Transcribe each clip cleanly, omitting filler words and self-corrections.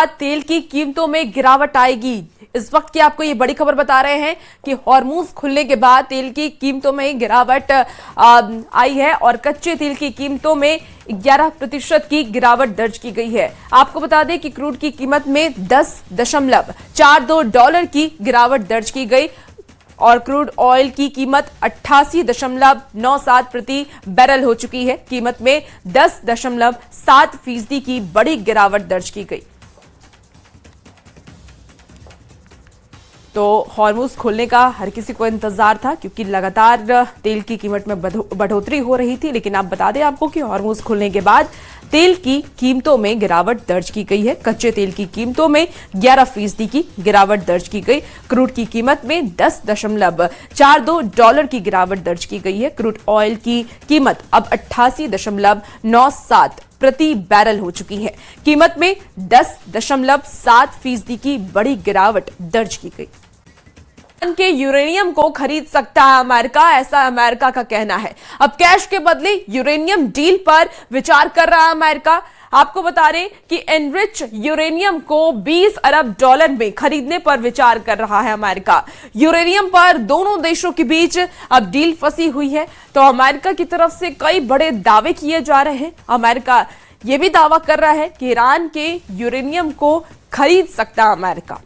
बाद तेल की कीमतों में गिरावट आएगी। इस वक्त की आपको ये बड़ी खबर बता रहे हैं कि हॉर्मूज खुलने के बाद तेल की कीमतों में गिरावट आई है और कच्चे तेल की कीमतों में 11% की गिरावट दर्ज की गई है। आपको बता दें कि क्रूड की कीमत में 10.42 डॉलर की गिरावट दर्ज की गई और क्रूड ऑयल की कीमत 88.97 प्रति बैरल हो चुकी है। कीमत में 10.7% की बड़ी गिरावट दर्ज की गई। तो हॉर्मूज खोलने का हर किसी को इंतजार था क्योंकि लगातार तेल की कीमत में बढ़ोतरी हो रही थी, लेकिन आप बता दें आपको कि हॉर्मूज खोलने के बाद तेल की कीमतों में गिरावट दर्ज की गई है। कच्चे तेल की कीमतों में 11% की गिरावट दर्ज की गई। क्रूड की कीमत में 10.42 डॉलर की गिरावट दर्ज की गई है। क्रूड ऑयल की कीमत अब 88.97 प्रति बैरल हो चुकी है। कीमत में 10.7% की बड़ी गिरावट दर्ज की गई। के यूरेनियम को खरीद सकता है अमेरिका, ऐसा अमेरिका का कहना है। अब कैश के बदले यूरेनियम डील पर विचार कर रहा है अमेरिका। आपको बता रहे कि एनरिच यूरेनियम को 20 अरब डॉलर में खरीदने पर विचार कर रहा है अमेरिका। यूरेनियम पर दोनों देशों के बीच अब डील फंसी हुई है, तो अमेरिका की तरफ से कई बड़े दावे किए जा रहे हैं। अमेरिका यह भी दावा कर रहा है कि ईरान के यूरेनियम को खरीद सकता है अमेरिका।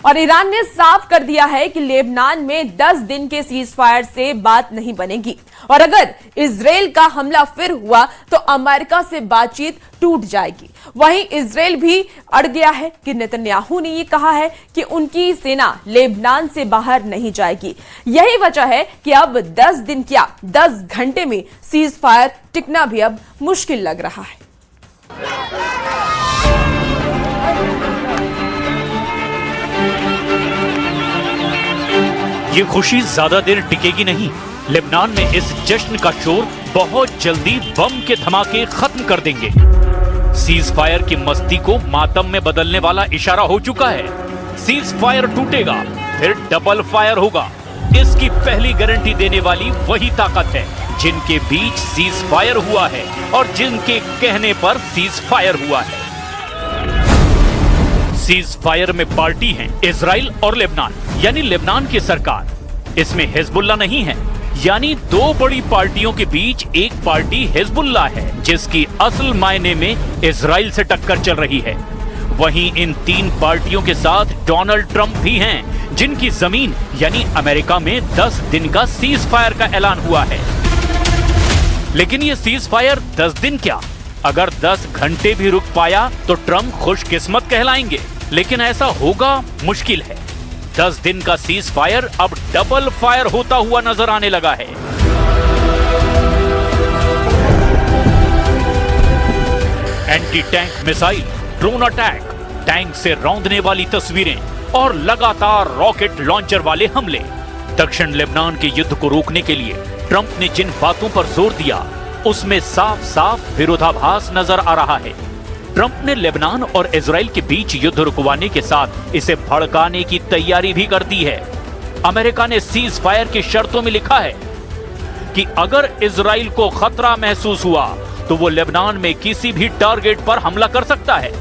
और ईरान ने साफ कर दिया है कि लेबनान में 10 दिन के सीज फायर से बात नहीं बनेगी और अगर इजराइल का हमला फिर हुआ तो अमेरिका से बातचीत टूट जाएगी। वहीं इजराइल भी अड़ गया है कि नेतन्याहू ने यह कहा है कि उनकी सेना लेबनान से बाहर नहीं जाएगी। यही वजह है कि अब 10 दिन क्या 10 घंटे में सीज फायर टिकना भी अब मुश्किल लग रहा है। ये खुशी ज्यादा देर टिकेगी नहीं। लेबनान में इस जश्न का शोर बहुत जल्दी बम के धमाके खत्म कर देंगे। सीज फायर की मस्ती को मातम में बदलने वाला इशारा हो चुका है। सीज फायर टूटेगा फिर डबल फायर होगा। इसकी पहली गारंटी देने वाली वही ताकत है जिनके बीच सीज फायर हुआ है और जिनके कहने पर सीज फायर हुआ है। सीज फायर में पार्टी हैं इजराइल और लेबनान, यानी लेबनान की सरकार। इसमें हिजबुल्लाह नहीं है, यानी दो बड़ी पार्टियों के बीच एक पार्टी हिजबुल्लाह है जिसकी असल मायने में इजराइल से टक्कर चल रही है। वहीं इन तीन पार्टियों के साथ डोनाल्ड ट्रंप भी हैं जिनकी जमीन यानी अमेरिका में 10 दिन का सीज फायर का ऐलान हुआ है। लेकिन ये सीज फायर 10 दिन क्या, अगर 10 घंटे भी रुक पाया तो ट्रंप खुशकिस्मत कहलाएंगे, लेकिन ऐसा होगा मुश्किल है। 10 दिन का सीज फायर अब डबल फायर होता हुआ नजर आने लगा है। Anti tank missile, drone attack, tank से रौंदने वाली तस्वीरें और लगातार रॉकेट लॉन्चर वाले हमले। दक्षिण लेबनान के युद्ध को रोकने के लिए ट्रंप ने जिन बातों पर जोर दिया उसमें साफ साफ विरोधाभास नजर आ रहा है। ट्रंप ने लेबनान और इजराइल के बीच युद्ध रुकवाने के साथ इसे भड़काने की तैयारी भी कर दी है। अमेरिका ने सीज फायर की शर्तों में लिखा है कि अगर इजराइल को खतरा महसूस हुआ तो वो लेबनान में किसी भी टारगेट पर हमला कर सकता है।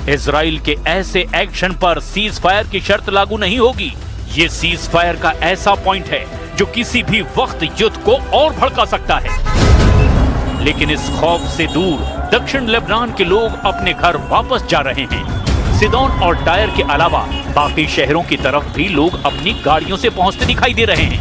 इजराइल के ऐसे एक्शन पर सीज फायर की शर्त लागू नहीं होगी। ये सीज फायर का ऐसा पॉइंट है जो किसी भी वक्त युद्ध को और भड़का सकता है। लेकिन इस खौफ से दूर दक्षिण लेबनान के लोग अपने घर वापस जा रहे हैं। सिदोन और टायर के अलावा बाकी शहरों की तरफ भी लोग अपनी गाड़ियों से पहुंचते दिखाई दे रहे हैं।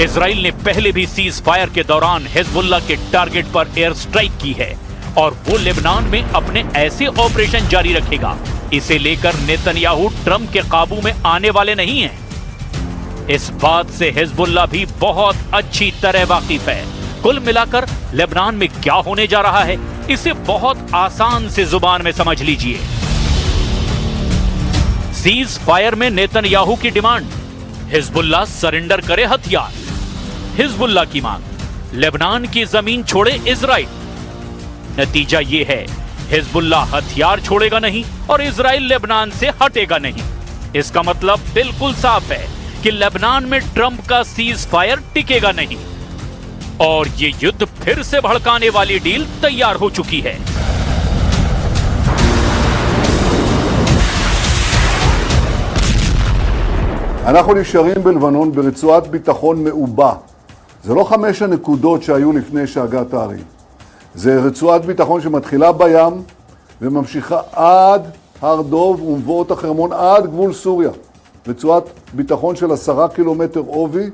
इजराइल ने पहले भी सीज फायर के दौरान हिजबुल्लाह के टारगेट पर एयर स्ट्राइक की है और वो लेबनान में अपने ऐसे ऑपरेशन जारी रखेगा। इसे लेकर नेतन्याहू ट्रंप के काबू में आने वाले नहीं हैं। इस बात से हिजबुल्लाह भी बहुत अच्छी तरह वाकिफ है। कुल मिलाकर लेबनान में क्या होने जा रहा है इसे बहुत आसान से जुबान में समझ लीजिए। सीज फायर में नेतन्याहू की डिमांड, हिजबुल्लाह सरेंडर करे हथियार। हिजबुल्लाह की मांग, लेबनान की जमीन छोड़े इजराइल। नतीजा ये है, हिजबुल्लाह हथियार छोड़ेगा नहीं और इजराइल लेबनान से हटेगा नहीं। इसका मतलब बिल्कुल साफ है कि लेबनान में ट्रंप का सीज फायर टिकेगा नहीं और ये युद्ध फिर से भड़काने वाली डील तैयार हो चुकी है। אנחנו נשארים בלבנון ברצועת ביטחון מעובה. זה לא 5 הנקודות שהיו לפני שהגת הערים. זה רצועת ביטחון שמתחילה בים וממשיכה עד הר דוב ומבואות החרמון עד גבול סוריה. רצועת ביטחון של 10 קילומטר עובי,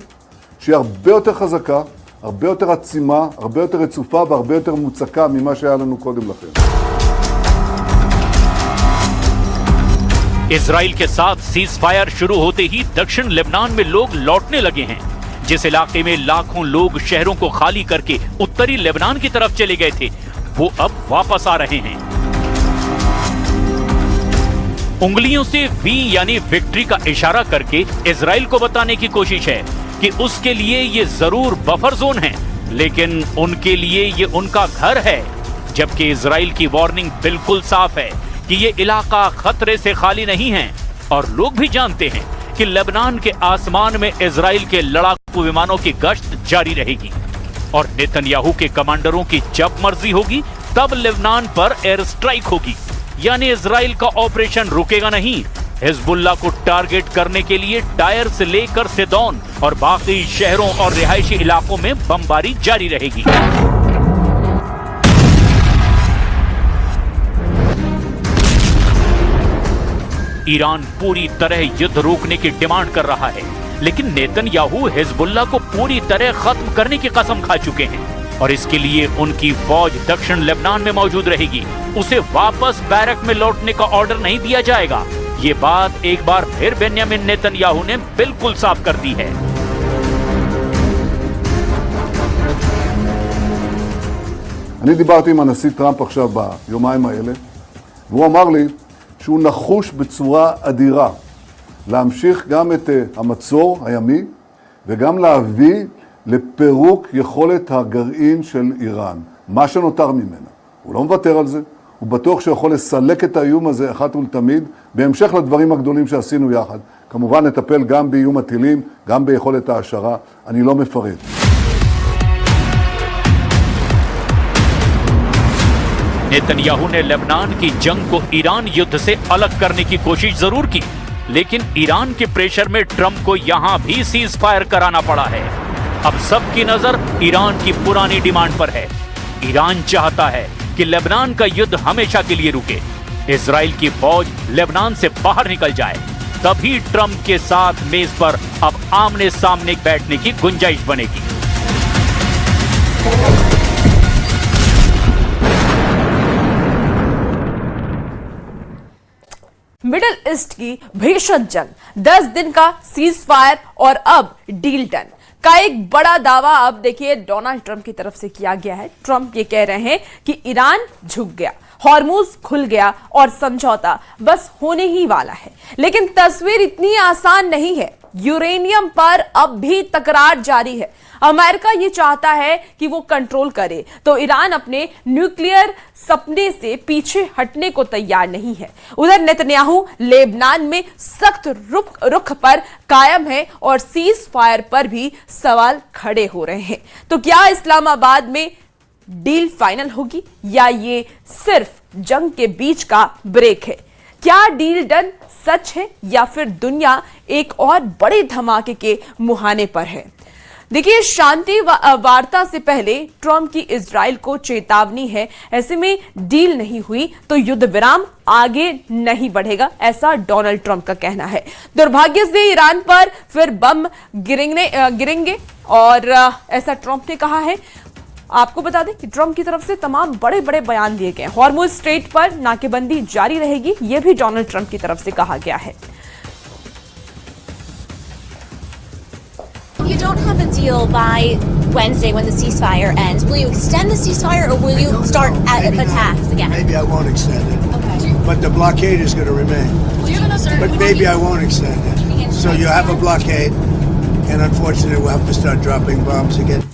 שהיא הרבה יותר חזקה, הרבה יותר עצימה, הרבה יותר רצופה והרבה יותר מוצקה ממה שהיה לנו קודם לכן. इजराइल के साथ सीज फायर शुरू होते ही दक्षिण लेबनान में लोग लौटने लगे हैं। जिस इलाके में लाखों लोग शहरों को खाली करके उत्तरी लेबनान की तरफ चले गए थे, वो अब वापस आ रहे हैं। उंगलियों से वी यानी विक्ट्री का इशारा करके इजराइल को बताने की कोशिश है कि उसके लिए ये जरूर बफर जोन है, लेकिन उनके लिए ये उनका घर है। जबकि इजराइल की वार्निंग बिल्कुल साफ है कि ये इलाका खतरे से खाली नहीं है और लोग भी जानते हैं कि लेबनान के आसमान में इजराइल के लड़ाकू विमानों की गश्त जारी रहेगी और नेतन्याहू के कमांडरों की जब मर्जी होगी तब लेबनान पर एयर स्ट्राइक होगी। यानी इजराइल का ऑपरेशन रुकेगा नहीं। हिजबुल्लाह को टारगेट करने के लिए टायर से लेकर सिदोन और बाकी शहरों और रिहायशी इलाकों में बमबारी जारी रहेगी। ईरान पूरी तरह युद्ध रोकने की डिमांड कर रहा है, लेकिन नेतन्याहू हिजबुल्लाह को पूरी तरह खत्म करने की कसम खा चुके हैं और इसके लिए उनकी फौज दक्षिण लेबनान में मौजूद रहेगी। उसे वापस बैरक में लौटने का ऑर्डर नहीं दिया जाएगा। ये बात एक बार फिर बेन्यामिन नेतन्याहू ने बिल्कुल साफ कर दी है। אני דיברתי עם הנשיא טראמפ עכשיו ביומיים האלה, והוא אמר לי שהוא נחוש בצורה אדירה להמשיך גם את המצור הימי וגם להביא לפירוק יכולת הגרעין של איראן, מה שנותר ממנה. הוא לא מוותר על זה, הוא בטוח שיכול לסלק את האיום הזה אחת ולתמיד, בהמשך לדברים הגדולים שעשינו יחד. כמובן נטפל גם באיום הטילים, גם ביכולת ההשערה, אני לא מפרט. नेतन्याहू ने लेबनान की जंग को ईरान युद्ध से अलग करने की कोशिश जरूर की, लेकिन ईरान के प्रेशर में ट्रंप को यहां भी सीज फायर कराना पड़ा है। अब सबकी नजर ईरान की पुरानी डिमांड पर है। ईरान चाहता है कि लेबनान का युद्ध हमेशा के लिए रुके, इजराइल की फौज लेबनान से बाहर निकल जाए, तभी ट्रंप के साथ मेज पर अब आमने सामने बैठने की गुंजाइश बनेगी। मिडिल ईस्ट की भीषण जंग, 10 दिन का सीज फायर और अब डील डन का एक बड़ा दावा अब देखिए डोनाल्ड ट्रंप की तरफ से किया गया है। ट्रंप ये कह रहे हैं कि ईरान झुक गया, हॉर्मुज खुल गया और समझौता बस होने ही वाला है। लेकिन तस्वीर इतनी आसान नहीं है। यूरेनियम पर अब भी तकरार जारी है। अमेरिका ये चाहता है कि वो कंट्रोल करे, तो ईरान अपने न्यूक्लियर सपने से पीछे हटने को तैयार नहीं है। उधर नेतन्याहू लेबनान में सख्त रुख पर कायम है और सीज फायर पर भी सवाल खड़े हो रहे हैं। तो क्या इस्लामाबाद में डील फाइनल होगी या ये सिर्फ जंग के बीच का ब्रेक है? क्या डील डन सच है या फिर दुनिया एक और बड़े धमाके के मुहाने पर है? देखिए, शांति वार्ता से पहले ट्रंप की इजराइल को चेतावनी है। ऐसे में डील नहीं हुई तो युद्ध विराम आगे नहीं बढ़ेगा, ऐसा डोनाल्ड ट्रंप का कहना है। दुर्भाग्य से ईरान पर फिर बम गिरेंगे और ऐसा ट्रंप ने कहा है। आपको बता दें कि ट्रंप की तरफ से तमाम बड़े बड़े बयान दिए गए हैं। हॉर्मुज स्ट्रेट पर नाकेबंदी जारी रहेगी, यह भी डोनाल्ड ट्रंप की तरफ से कहा गया है। You don't have a deal by Wednesday when the ceasefire ends. Will you extend the ceasefire or will you start attacks again? Maybe I won't extend it. Okay. But the blockade is going to remain. But maybe I won't extend it. So you have a blockade, and unfortunately we'll have to start dropping bombs again.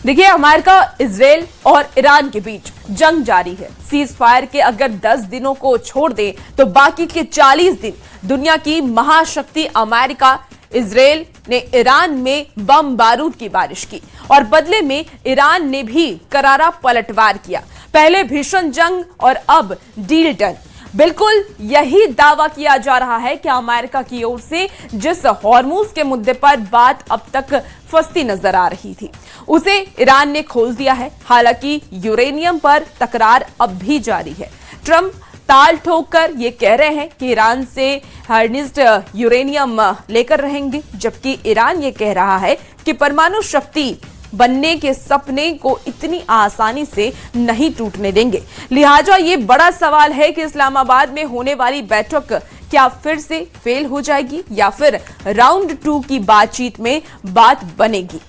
देखिए, America, Israel और Iran के बीच जंग जारी है। Cease fire के अगर 10 दिनों को छोड़ दें तो बाकी के 40 दिन दुनिया की महाशक्ति अमेरिका, इजराइल ने ईरान में बम बारूद की बारिश की और बदले में ईरान ने भी करारा पलटवार किया। पहले भीषण जंग और अब डील डन। बिल्कुल यही दावा किया जा रहा है कि अमेरिका की ओर से जिस हॉर्मूज के मुद्दे पर बात अब तक फंसती नजर आ रही थी, उसे ईरान ने खोल दिया है। हालांकि यूरेनियम पर तकरार अब भी जारी है। ट्रंप ताल ठोककर ये कह रहे हैं कि ईरान से हार्नेस्ड यूरेनियम लेकर रहेंगे, जबकि ईरान ये कह रहा है कि परमाणु शक्ति बनने के सपने को इतनी आसानी से नहीं टूटने देंगे। लिहाजा ये बड़ा सवाल है कि इस्लामाबाद में होने वाली बैठक क्या फिर से फेल हो जाएगी या फिर राउंड 2 की बातचीत में बात बनेगी।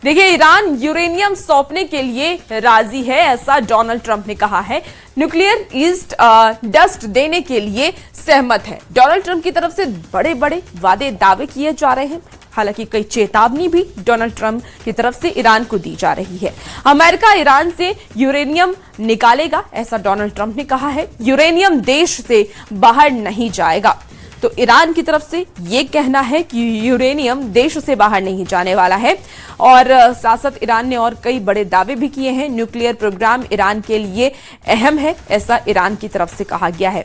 देखिए, ईरान यूरेनियम सौंपने के लिए राजी है, ऐसा डोनाल्ड ट्रंप ने कहा है। न्यूक्लियर ईस्ट डस्ट देने के लिए सहमत है। डोनाल्ड ट्रंप की तरफ से बड़े बड़े वादे दावे किए जा रहे हैं। हालांकि कई चेतावनी भी डोनाल्ड ट्रंप की तरफ से ईरान को दी जा रही है। अमेरिका ईरान से यूरेनियम निकालेगा, ऐसा डोनाल्ड ट्रंप ने कहा है। यूरेनियम देश से बाहर नहीं जाएगा। तो ईरान की तरफ से यह कहना है कि यूरेनियम देश से बाहर नहीं जाने वाला है। और साथ साथ ईरान ने और कई बड़े दावे भी किए हैं। न्यूक्लियर प्रोग्राम ईरान के लिए अहम है, ऐसा ईरान की तरफ से कहा गया है।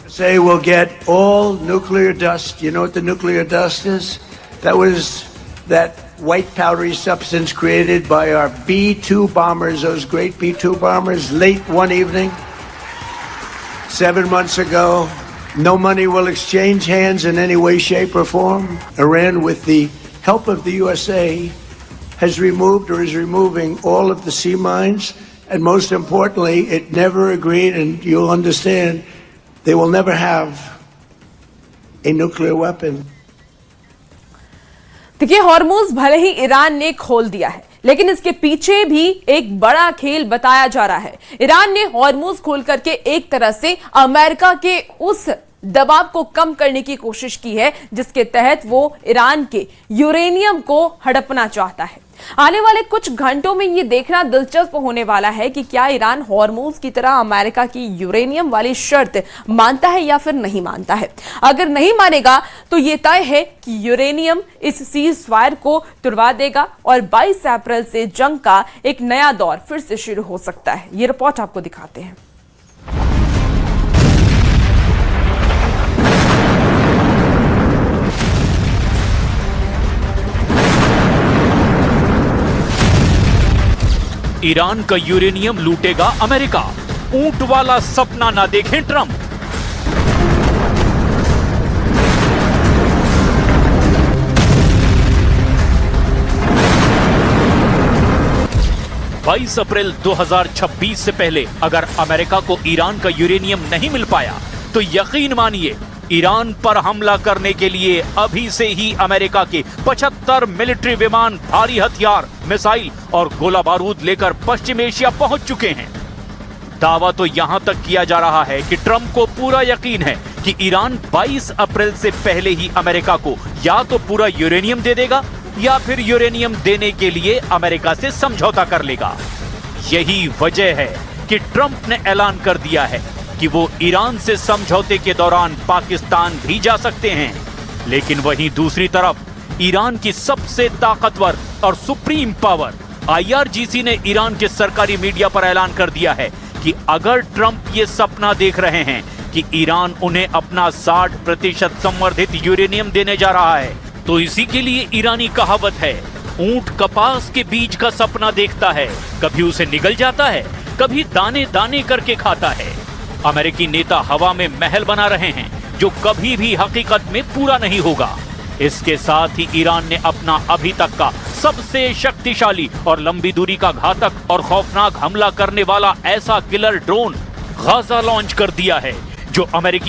Say we'll get all nuclear dust. You know what the nuclear dust is? That was that white powdery substance created by our B-2 bombers, those great B-2 bombers, late one evening 7 months ago. No money will exchange hands in any way, shape, or form. Iran, with the help of the USA, has removed or is removing all of the sea mines. And most importantly, it never agreed, and you'll understand, they will never have a nuclear weapon. देखिए, Hormuz भले ही Iran ने खोल दिया है, लेकिन इसके पीछे भी एक बड़ा खेल बताया जा रहा है। ईरान ने हॉर्मूज खोल करके एक तरह से अमेरिका के उस दबाव को कम करने की कोशिश की है जिसके तहत वो ईरान के यूरेनियम को हड़पना चाहता है। आने वाले कुछ घंटों में यह देखना दिलचस्प होने वाला है कि क्या ईरान हॉर्मूज की तरह अमेरिका की यूरेनियम वाली शर्त मानता है या फिर नहीं मानता है। अगर नहीं मानेगा तो यह तय है कि यूरेनियम इस सीज फायर को तुड़वा देगा और 22 अप्रैल से जंग का एक नया दौर फिर से शुरू हो सकता है। ये रिपोर्ट आपको दिखाते हैं। ईरान का यूरेनियम लूटेगा अमेरिका, ऊंट वाला सपना ना देखें ट्रंप। बाईस अप्रैल 2026 से पहले अगर अमेरिका को ईरान का यूरेनियम नहीं मिल पाया तो यकीन मानिए ईरान पर हमला करने के लिए अभी से ही अमेरिका के 75 मिलिट्री विमान, भारी हथियार, मिसाइल और गोला बारूद लेकर पश्चिम एशिया पहुंच चुके हैं। दावा तो यहां तक किया जा रहा है कि ट्रंप को पूरा यकीन है कि ईरान 22 अप्रैल से पहले ही अमेरिका को या तो पूरा यूरेनियम दे देगा या फिर यूरेनियम देने के लिए अमेरिका से समझौता कर लेगा। यही वजह है कि ट्रंप ने ऐलान कर दिया है कि वो ईरान से समझौते के दौरान पाकिस्तान भी जा सकते हैं। लेकिन वहीं दूसरी तरफ ईरान की सबसे ताकतवर और सुप्रीम पावर IRGC ने ईरान के सरकारी मीडिया पर ऐलान कर दिया है कि अगर ट्रंप ये सपना देख रहे हैं कि ईरान उन्हें अपना 60% संवर्धित यूरेनियम देने जा रहा है तो इसी के लिए ईरानी कहावत है, ऊंट कपास के बीज का सपना देखता है, कभी उसे निगल जाता है, कभी दाने दाने करके खाता है। अमेरिकी नेता हवा में महल बना रहे हैं जो कभी भी हकीकत में पूरा नहीं होगा। इसके साथ ही ईरान ने अपना अभी तक का सबसे शक्तिशाली और लंबी दूरी का घातक और खौफनाक हमला करने वाला ऐसा किलर ड्रोन गाजा लॉन्च कर दिया है जो अमेरिकी